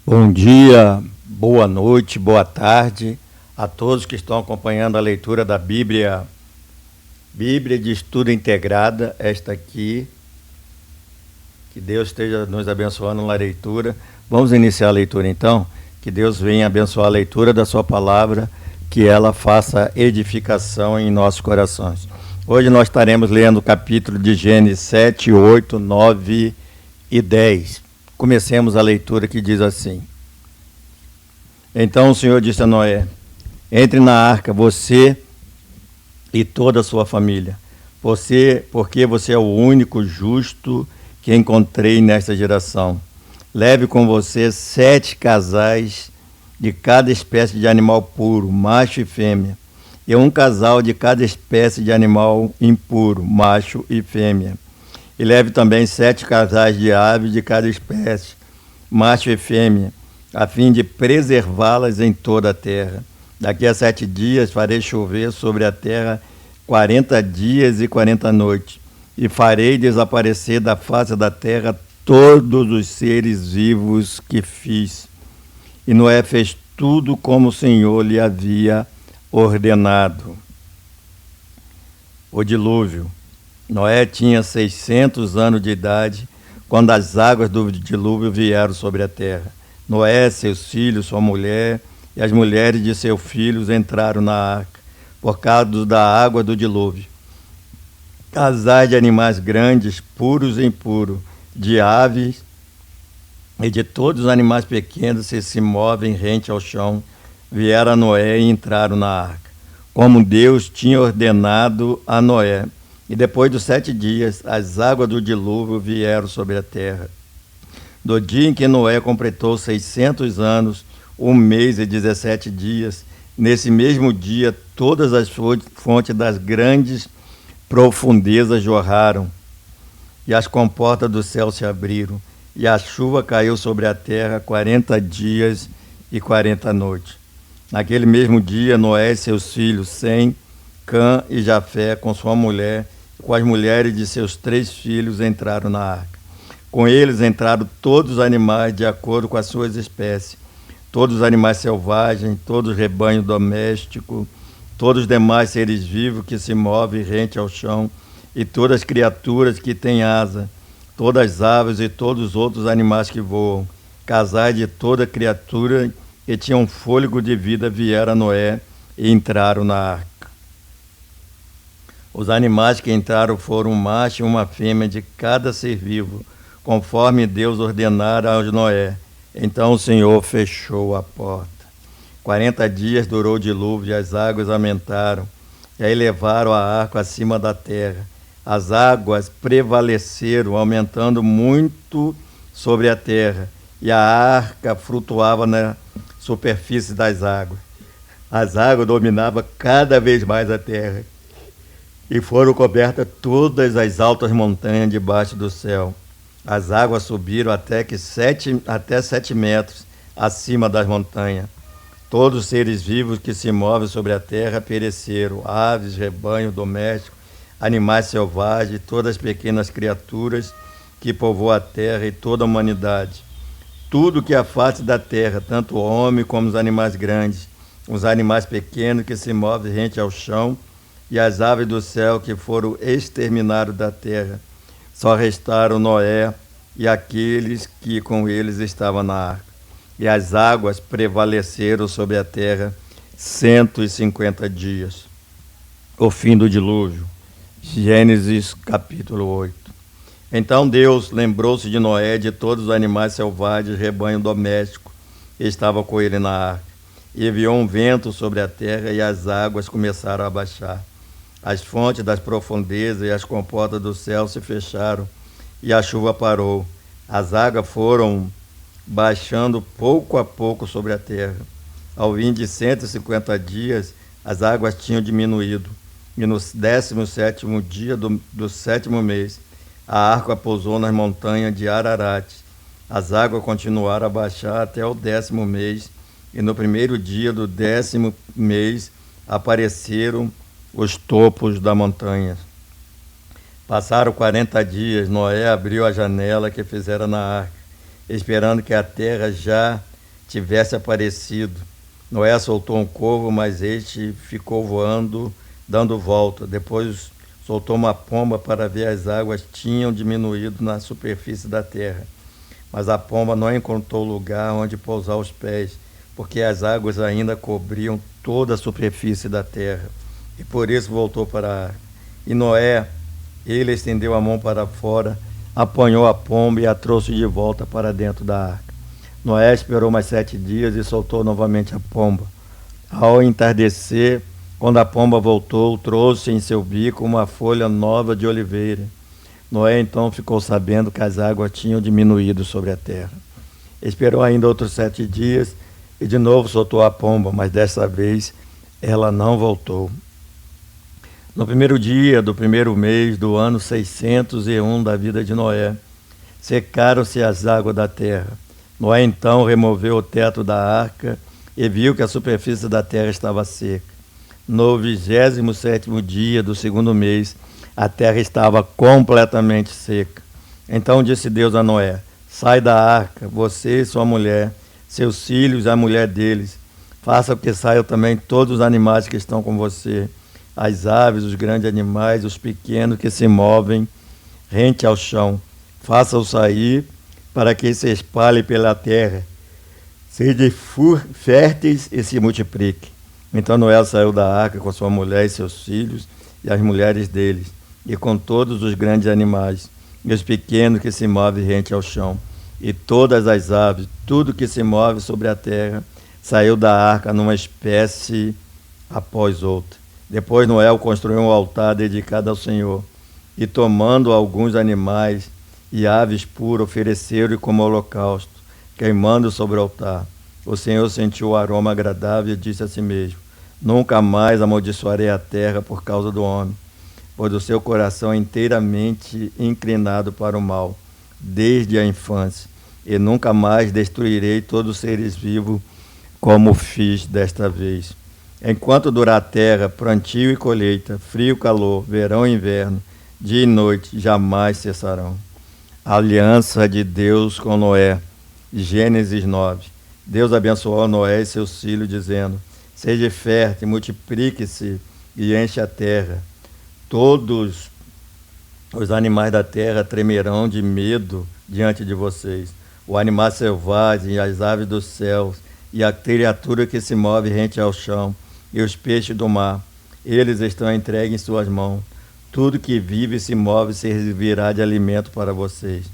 Bom dia, boa noite, boa tarde a todos que estão acompanhando a leitura da Bíblia de Estudo Integrada, esta aqui. Que Deus esteja nos abençoando na leitura. Vamos iniciar a leitura então. Que Deus venha abençoar a leitura da sua palavra, que ela faça edificação em nossos corações. Hoje nós estaremos lendo o capítulo de Gênesis 7, 8, 9 e 10. Comecemos a leitura que diz assim: Então o Senhor disse a Noé: Entre na arca, você e toda a sua família, porque você é o único justo que encontrei nesta geração. Leve com você 7 casais de cada espécie de animal puro, macho e fêmea, e um casal de cada espécie de animal impuro, macho e fêmea. E leve também 7 casais de aves de cada espécie, macho e fêmea, a fim de preservá-las em toda a terra. Daqui a 7 dias farei chover sobre a terra 40 dias e 40 noites, e farei desaparecer da face da terra todos os seres vivos que fiz. E Noé fez tudo como o Senhor lhe havia ordenado. O dilúvio. Noé tinha 600 anos de idade quando as águas do dilúvio vieram sobre a terra. Noé, seus filhos, sua mulher e as mulheres de seus filhos entraram na arca por causa da água do dilúvio. Casais de animais grandes, puros e impuros, de aves e de todos os animais pequenos que se movem rente ao chão, vieram a Noé e entraram na arca, como Deus tinha ordenado a Noé. E depois dos 7 dias, as águas do dilúvio vieram sobre a terra. Do dia em que Noé completou 600 anos, 1 mês e 17 dias, nesse mesmo dia, todas as fontes das grandes profundezas jorraram, e as comportas do céu se abriram, e a chuva caiu sobre a terra 40 dias e 40 noites. Naquele mesmo dia, Noé e seus filhos, Sem, Cã e Jafé, com sua mulher, com as mulheres de seus 3 filhos, entraram na arca. Com eles entraram todos os animais de acordo com as suas espécies, todos os animais selvagens, todos os rebanhos domésticos, todos os demais seres vivos que se movem rente ao chão, e todas as criaturas que têm asa, todas as aves e todos os outros animais que voam. Casais de toda criatura que tinham fôlego de vida vieram a Noé e entraram na arca. Os animais que entraram foram um macho e uma fêmea de cada ser vivo, conforme Deus ordenara a Noé. Então o Senhor fechou a porta. 40 dias durou o dilúvio e as águas aumentaram, e aí levaram a arca acima da terra. As águas prevaleceram, aumentando muito sobre a terra, e a arca flutuava na superfície das águas. As águas dominavam cada vez mais a terra, e foram cobertas todas as altas montanhas debaixo do céu. As águas subiram até 7 metros acima das montanhas. Todos os seres vivos que se movem sobre a terra pereceram, aves, rebanho doméstico, animais selvagens, todas as pequenas criaturas que povoam a terra e toda a humanidade. Tudo que a face da terra, tanto o homem como os animais grandes, os animais pequenos que se movem rente ao chão, e as aves do céu que foram exterminados da terra. Só restaram Noé e aqueles que com eles estavam na arca. E as águas prevaleceram sobre a terra 150 dias. O fim do dilúvio. Gênesis capítulo 8. Então Deus lembrou-se de Noé, de todos os animais selvagens, rebanho doméstico, que estava com ele na arca. E enviou um vento sobre a terra e as águas começaram a baixar. As fontes das profundezas e as comportas do céu se fecharam e a chuva parou. As águas foram baixando pouco a pouco sobre a terra. Ao fim de 150 dias, as águas tinham diminuído. E no 17º dia do 7º mês, a arca pousou nas montanhas de Ararat. As águas continuaram a baixar até o 10º mês, e no 1º dia do 10º mês apareceram os topos da montanha. Passaram 40 dias, Noé abriu a janela que fizera na arca, esperando que a terra já tivesse aparecido. Noé soltou um corvo, mas este ficou voando, dando volta. Depois soltou uma pomba para ver as águas tinham diminuído na superfície da terra. Mas a pomba não encontrou lugar onde pousar os pés, porque as águas ainda cobriam toda a superfície da terra. E por isso voltou para a arca. E Noé, ele estendeu a mão para fora, apanhou a pomba e a trouxe de volta para dentro da arca. Noé esperou mais 7 dias e soltou novamente a pomba. Ao entardecer, quando a pomba voltou, trouxe em seu bico uma folha nova de oliveira. Noé então ficou sabendo que as águas tinham diminuído sobre a terra. Esperou ainda outros 7 dias e de novo soltou a pomba, mas dessa vez ela não voltou. No primeiro dia do primeiro mês do ano 601 da vida de Noé, secaram-se as águas da terra. Noé então removeu o teto da arca e viu que a superfície da terra estava seca. No 27º dia do segundo mês, a terra estava completamente seca. Então disse Deus a Noé: sai da arca, você e sua mulher, seus filhos e a mulher deles. Faça que saiam também todos os animais que estão com você, as aves, os grandes animais, os pequenos que se movem rente ao chão. Faça-os sair para que se espalhem pela terra, sejam férteis e se multipliquem. Então Noé saiu da arca com sua mulher e seus filhos e as mulheres deles, e com todos os grandes animais, e os pequenos que se movem rente ao chão, e todas as aves, tudo que se move sobre a terra, saiu da arca numa espécie após outra. Depois Noé construiu um altar dedicado ao Senhor, e tomando alguns animais e aves puras, ofereceram-lhe como holocausto, queimando sobre o altar. O Senhor sentiu o aroma agradável e disse a si mesmo: nunca mais amaldiçoarei a terra por causa do homem, pois o seu coração é inteiramente inclinado para o mal, desde a infância, e nunca mais destruirei todos os seres vivos como fiz desta vez. Enquanto durar a terra, plantio e colheita, frio e calor, verão e inverno, dia e noite, jamais cessarão. A aliança de Deus com Noé. Gênesis 9. Deus abençoou Noé e seus filhos, dizendo: seja fértil, multiplique-se e enche a terra. Todos os animais da terra tremerão de medo diante de vocês. O animal selvagem e as aves dos céus, e a criatura que se move rente ao chão, e os peixes do mar, eles estão entregues em suas mãos. Tudo que vive e se move servirá de alimento para vocês.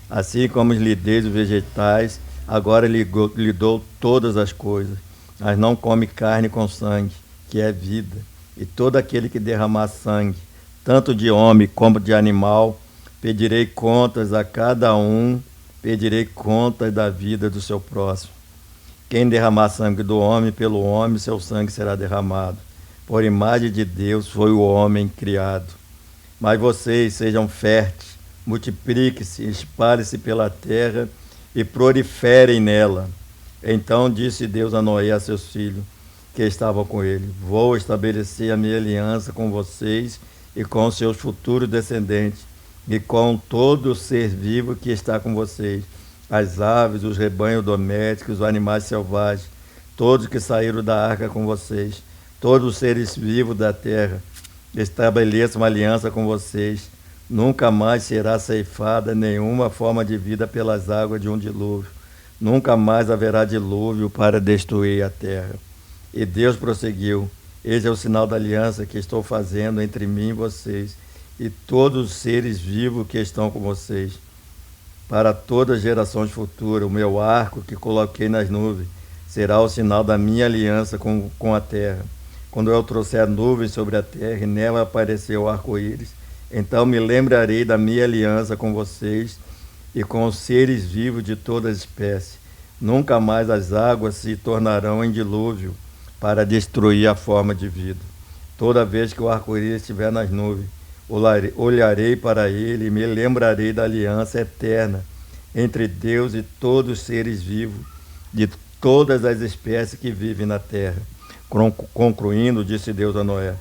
Assim como lhe dei os vegetais, agora lhe dou todas as coisas. Mas não come carne com sangue, que é vida. E todo aquele que derramar sangue, tanto de homem como de animal, pedirei contas a cada um, pedirei contas da vida do seu próximo. Quem derramar sangue do homem, pelo homem, seu sangue será derramado. Por imagem de Deus foi o homem criado. Mas vocês sejam férteis, multipliquem-se, espalhem-se pela terra e proliferem nela. Então disse Deus a Noé e a seus filhos, que estavam com ele: vou estabelecer a minha aliança com vocês e com seus futuros descendentes, e com todo ser vivo que está com vocês, as aves, os rebanhos domésticos, os animais selvagens, todos que saíram da arca com vocês, todos os seres vivos da terra. Estabeleça uma aliança com vocês. Nunca mais será ceifada nenhuma forma de vida pelas águas de um dilúvio. Nunca mais haverá dilúvio para destruir a terra. E Deus prosseguiu: eis é o sinal da aliança que estou fazendo entre mim e vocês, e todos os seres vivos que estão com vocês. Para todas as gerações futuras, o meu arco que coloquei nas nuvens será o sinal da minha aliança com a terra. Quando eu trouxer a nuvem sobre a terra e nela aparecer o arco-íris, então me lembrarei da minha aliança com vocês e com os seres vivos de toda espécie. Nunca mais as águas se tornarão em dilúvio para destruir a forma de vida. Toda vez que o arco-íris estiver nas nuvens, olharei para ele e me lembrarei da aliança eterna entre Deus e todos os seres vivos de todas as espécies que vivem na terra. Concluindo, disse Deus a Noé: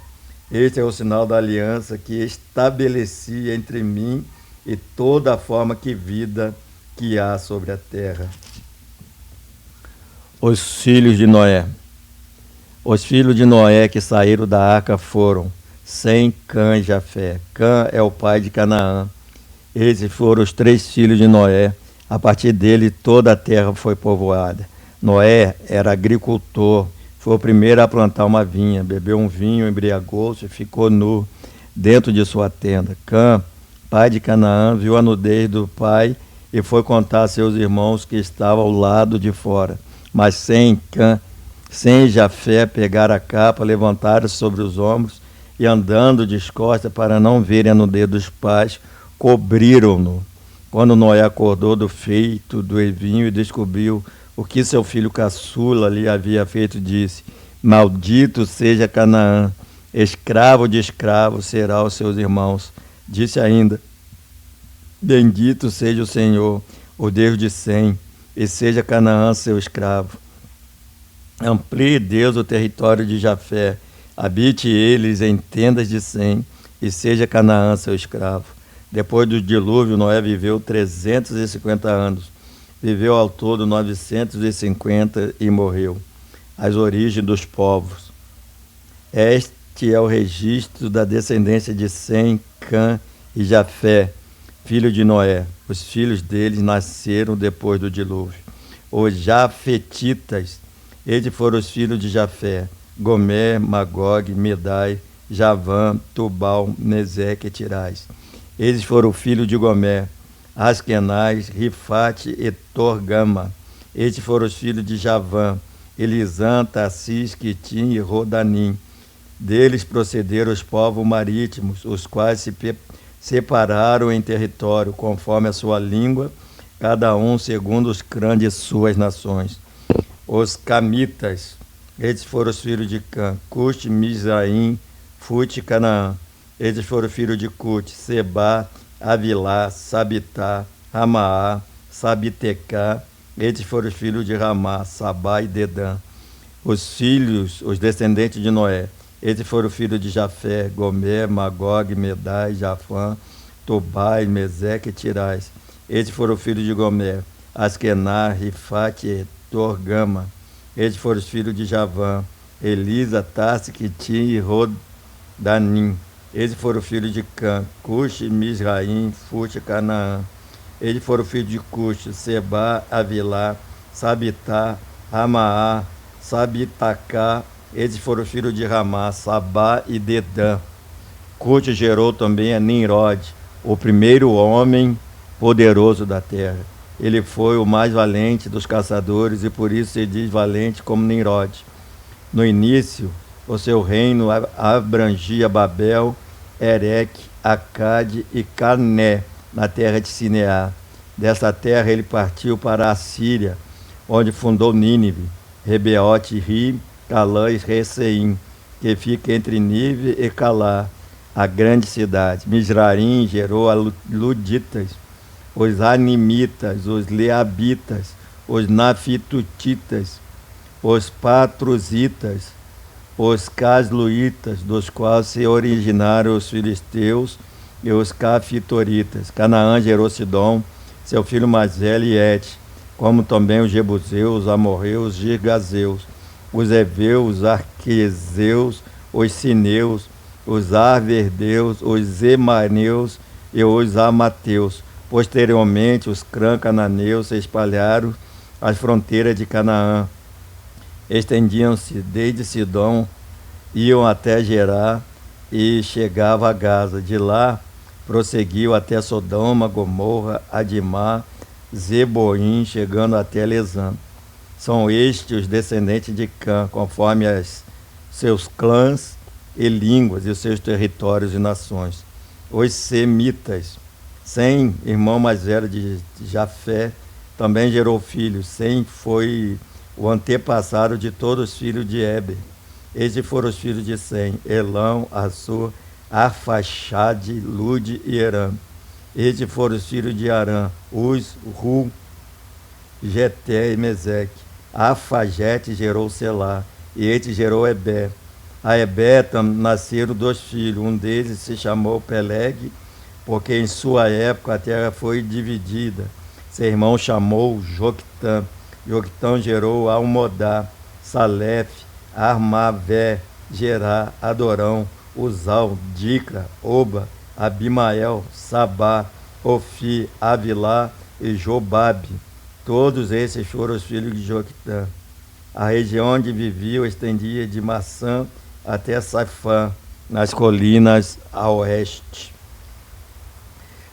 este é o sinal da aliança que estabeleci entre mim e toda a forma de vida que há sobre a terra. Os filhos de Noé. Os filhos de Noé que saíram da arca foram Sem, Cã e Jafé. Cã é o pai de Canaã. Esses foram os 3 filhos de Noé. A partir dele toda a terra foi povoada. Noé era agricultor, foi o primeiro a plantar uma vinha, bebeu um vinho, embriagou-se e ficou nu dentro de sua tenda. Cã, pai de Canaã, viu a nudez do pai e foi contar a seus irmãos que estavam ao lado de fora. Mas Sem, Cã, Sem e Jafé pegaram a capa, levantaram-se sobre os ombros e, andando descosta para não verem a nudez dos pais, cobriram-no. Quando Noé acordou do feito do vinho e descobriu o que seu filho caçula lhe havia feito, disse: Maldito seja Canaã, escravo de escravo será os seus irmãos. Disse ainda: Bendito seja o Senhor, o Deus de Sem, e seja Canaã seu escravo. Amplie Deus o território de Jafé, habite eles em tendas de Sem, e seja Canaã seu escravo. Depois do dilúvio, Noé viveu 350 anos. Viveu ao todo 950 e morreu. As origens dos povos. Este é o registro da descendência de Sem, Cã e Jafé, filho de Noé. Os filhos deles nasceram depois do dilúvio. Os Jafetitas, eles foram os filhos de Jafé: Gomer, Magog, Medai, Javã, Tubal, Meseque e Tirás. Eles foram filhos de Gomer: Askenaz, Rifate e Torgama. Estes foram os filhos de Javã: Elisã, Tassis, Quitim e Rodanim. Deles procederam os povos marítimos, os quais se separaram em território, conforme a sua língua, cada um segundo os clãs de suas nações. Os Camitas, eles foram os filhos de Cã: Cush, Mizraim, Fute e Canaã. Eles foram filhos de Cute: Seba, Avilá, Sabitá, Ramaá, Sabitecá. Eles foram os filhos de Ramá, Sabá e Dedã. Os descendentes de Noé. Eles foram filhos de Jafé: Gomer, Magog, Medai, Jafã, Tobai, Meseque e Tirás. Eles foram filhos de Gomer: Askená, Rifate e Torgama. Eles foram os filhos de Javã: Elisa, Tarsi, Quitim e Rodanim. Eles foram filhos de Cã: Cush, Mizraim, Fute e Canaã. Eles foram filhos de Cush: Seba, Avilá, Sabitá, Ramaá, Sabitacá. Eles foram filhos de Ramá, Sabá e Dedã. Cush gerou também a Nimrod, o primeiro homem poderoso da terra. Ele foi o mais valente dos caçadores e por isso se diz valente como Nimrod. No início, o seu reino abrangia Babel, Ereque, Acade e Cané, na terra de Sinear. Dessa terra ele partiu para a Síria, onde fundou Nínive, Rebeote, Ri, Calã e Receim, que fica entre Nínive e Calá, a grande cidade. Misraim gerou a Luditas, os Animitas, os Leabitas, os Nafitutitas, os Patruzitas, os Casluítas, dos quais se originaram os filisteus e os Cafitoritas. Canaã gerou Sidom, seu filho mais velho, e Et, como também os Jebuseus, os Amorreus, os Girgazeus, os Eveus, os Arquezeus, os Sineus, os Arverdeus, os Emaneus e os Amateus. Posteriormente, os clãs cananeus se espalharam às fronteiras de Canaã. Estendiam-se desde Sidom, iam até Gerá e chegavam a Gaza. De lá, prosseguiu até Sodoma, Gomorra, Adimá, Zeboim, chegando até Lesã. São estes os descendentes de Cã, conforme seus clãs e línguas e os seus territórios e nações. Os Semitas. Sem, irmão mais velho de Jafé, também gerou filhos. Sem foi o antepassado de todos os filhos de Eber. Estes foram os filhos de Sem: Elão, Assur, Arfaxade, Lude e Herã. Estes foram os filhos de Arã: Uz, Ru, Geté e Meseque. Afagete gerou Selá, e este gerou Eber. A Eber nasceram 2 filhos, um deles se chamou Peleg, porque em sua época a terra foi dividida. Seu irmão chamou Joctã. Joquitão gerou Almodá, Salef, Armavé, Gerá, Adorão, Uzal, Dicra, Oba, Abimael, Sabá, Ofi, Avilá e Jobabe. Todos esses foram os filhos de Joquitã. A região onde viviam estendia de Maçã até Saifã, nas colinas a oeste.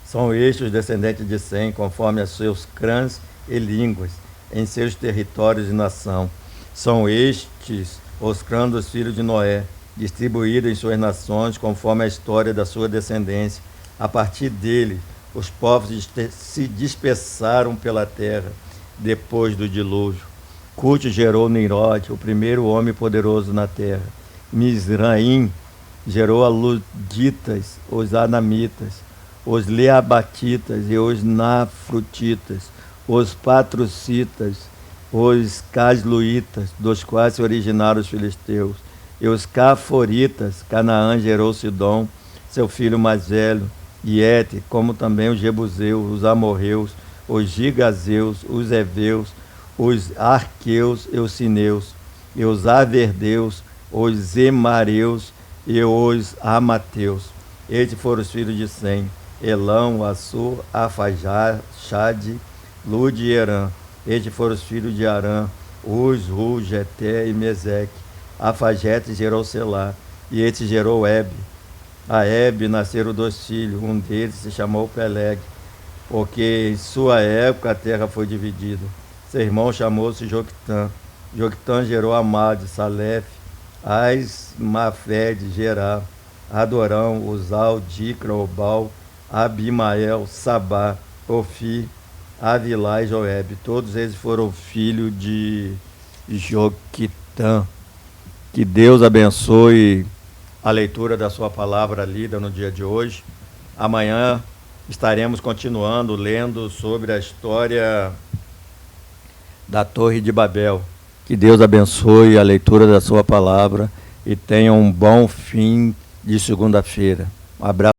São estes os descendentes de Sem, conforme os seus clãs e línguas, em seus territórios e nação. São estes os clãs dos filhos de Noé, distribuídos em suas nações, conforme a história da sua descendência. A partir dele, os povos se dispersaram pela terra, depois do dilúvio. Cute gerou Nimrod, o primeiro homem poderoso na terra. Mizraim gerou Aluditas, os Anamitas, os Leabatitas e os Nafrutitas, os Patrocitas, os Casluítas, dos quais se originaram os filisteus, e os Caforitas. Canaã gerou Sidom, seu filho mais velho, e Et, como também os Jebuseus, os Amorreus, os Gigazeus, os Eveus, os Arqueus e os Sineus, e os Averdeus, os Zemareus e os Amateus. Estes foram os filhos de Sem: Elão, Assur, Afaxade, Lud e Herã. Estes foram os filhos de Arã: Uz, Ru, Geté e Meseque. Afagete gerou Selá, e este gerou Ebe. A Ebe nasceram 2 filhos, um deles se chamou Peleg, porque em sua época a terra foi dividida. Seu irmão chamou-se Joquitã. Joquitã gerou Amade, Salef, Asmafed, Gerá, Adorão, Uzal, Dicra, Obal, Abimael, Sabá, Ofi, Avilá e Joebe. Todos eles foram filhos de Joquitã. Que Deus abençoe a leitura da sua palavra lida no dia de hoje. Amanhã estaremos continuando lendo sobre a história da Torre de Babel. Que Deus abençoe a leitura da sua palavra e tenha um bom fim de segunda-feira. Um abraço.